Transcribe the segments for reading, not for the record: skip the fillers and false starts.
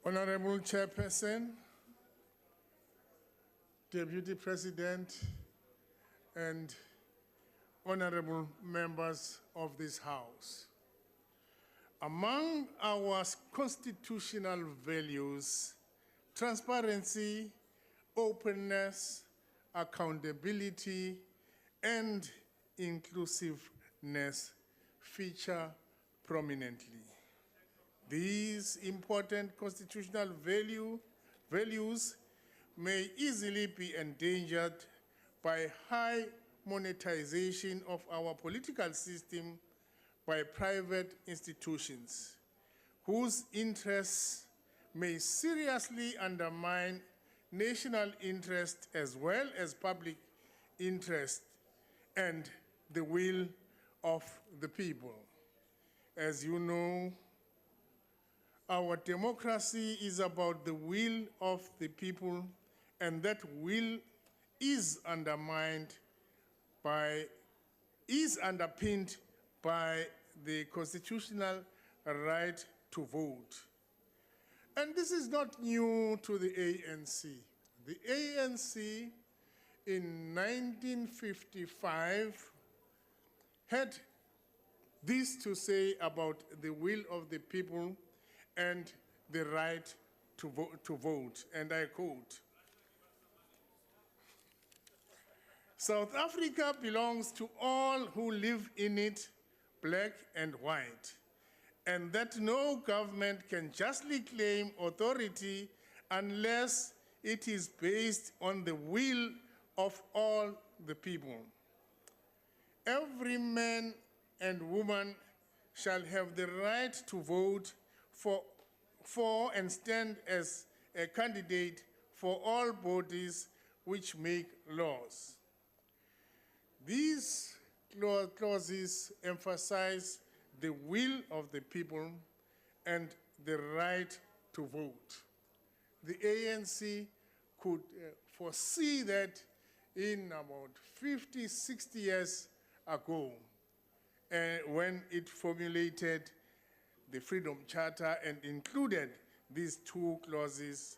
Honorable Chairperson, Deputy President, and honorable members of this House. Among our constitutional values, transparency, openness, accountability, and inclusiveness feature prominently. These important constitutional values may easily be endangered by high monetization of our political system by private institutions, whose interests may seriously undermine national interest as well as public interest and the will of the people. As you know, our democracy is about the will of the people, and that will is underpinned by the constitutional right to vote. And this is not new to the ANC. The ANC in 1955 had this to say about the will of the people and the right to vote, and I quote, "South Africa belongs to all who live in it, black and white, and that no government can justly claim authority unless it is based on the will of all the people. Every man and woman shall have the right to vote for and stand as a candidate for all bodies which make laws." These clauses emphasize the will of the people and the right to vote. The ANC could foresee that in about 50, 60 years ago, when it formulated the Freedom Charter and included these two clauses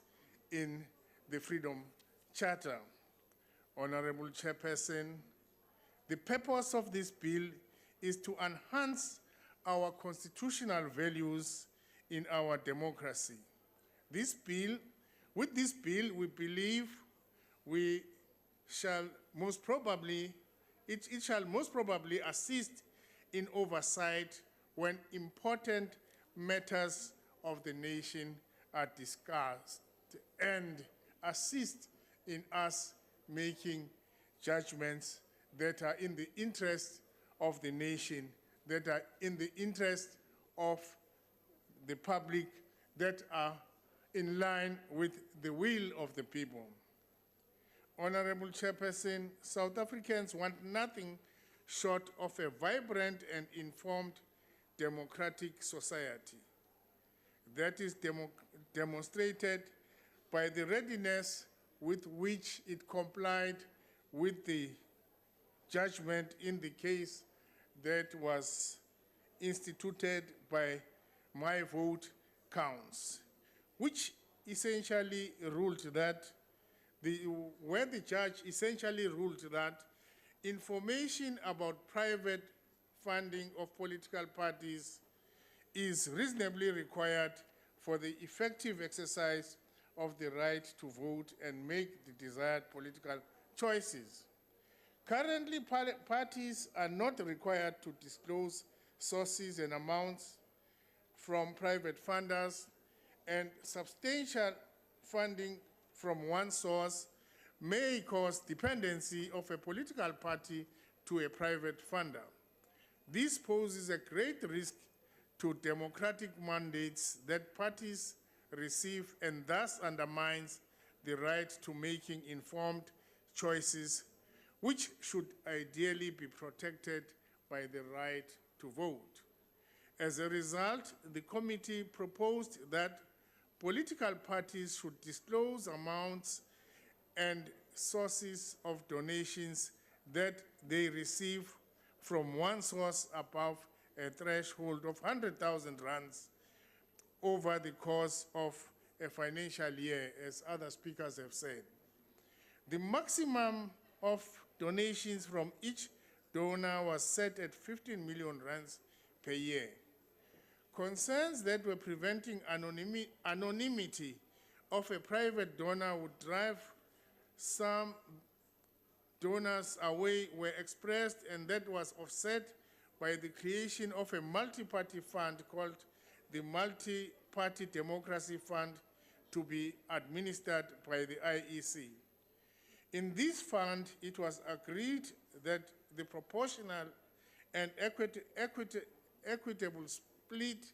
in the Freedom Charter. Honorable Chairperson, the purpose of this bill is to enhance our constitutional values in our democracy. With this bill, we believe it shall most probably assist in oversight when important matters of the nation are discussed and assist in us making judgments that are in the interest of the nation, that are in the interest of the public, that are in line with the will of the people. Honorable Chairperson, South Africans want nothing short of a vibrant and informed democratic society that is demonstrated by the readiness with which it complied with the judgment in the case that was instituted by My Vote Counts, which essentially ruled that where the judge essentially ruled that information about private funding of political parties is reasonably required for the effective exercise of the right to vote and make the desired political choices. Currently, parties are not required to disclose sources and amounts from private funders, and substantial funding from one source may cause dependency of a political party to a private funder. This poses a great risk to democratic mandates that parties receive and thus undermines the right to making informed choices, which should ideally be protected by the right to vote. As a result, the committee proposed that political parties should disclose amounts and sources of donations that they receive from one source above a threshold of 100,000 rands over the course of a financial year, as other speakers have said. The maximum of donations from each donor was set at 15 million rands per year. Concerns that were preventing anonymity of a private donor would drive some donors away were expressed, and that was offset by the creation of a multi-party fund called the Multi-Party Democracy Fund to be administered by the IEC. In this fund, it was agreed that the proportional and equitable split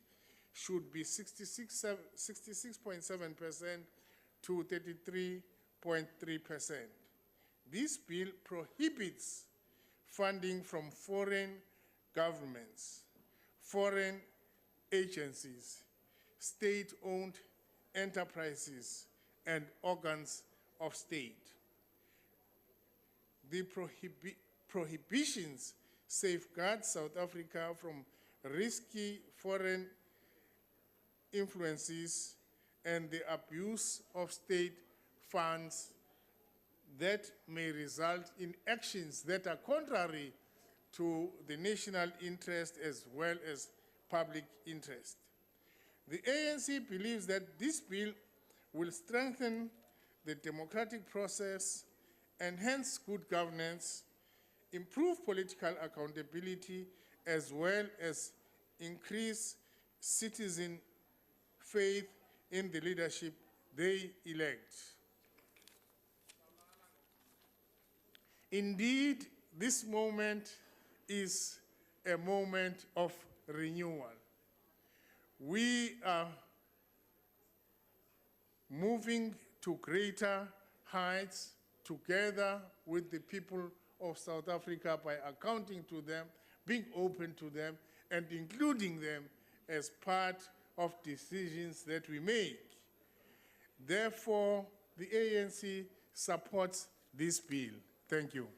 should be 66.7% to 33.3%. This bill prohibits funding from foreign governments, foreign agencies, state-owned enterprises, and organs of state. The prohibitions safeguard South Africa from risky foreign influences and the abuse of state funds that may result in actions that are contrary to the national interest as well as public interest. The ANC believes that this bill will strengthen the democratic process, enhance good governance, improve political accountability, as well as increase citizen faith in the leadership they elect. Indeed, this moment is a moment of renewal. We are moving to greater heights together with the people of South Africa by accounting to them, being open to them, and including them as part of decisions that we make. Therefore, the ANC supports this bill. Thank you.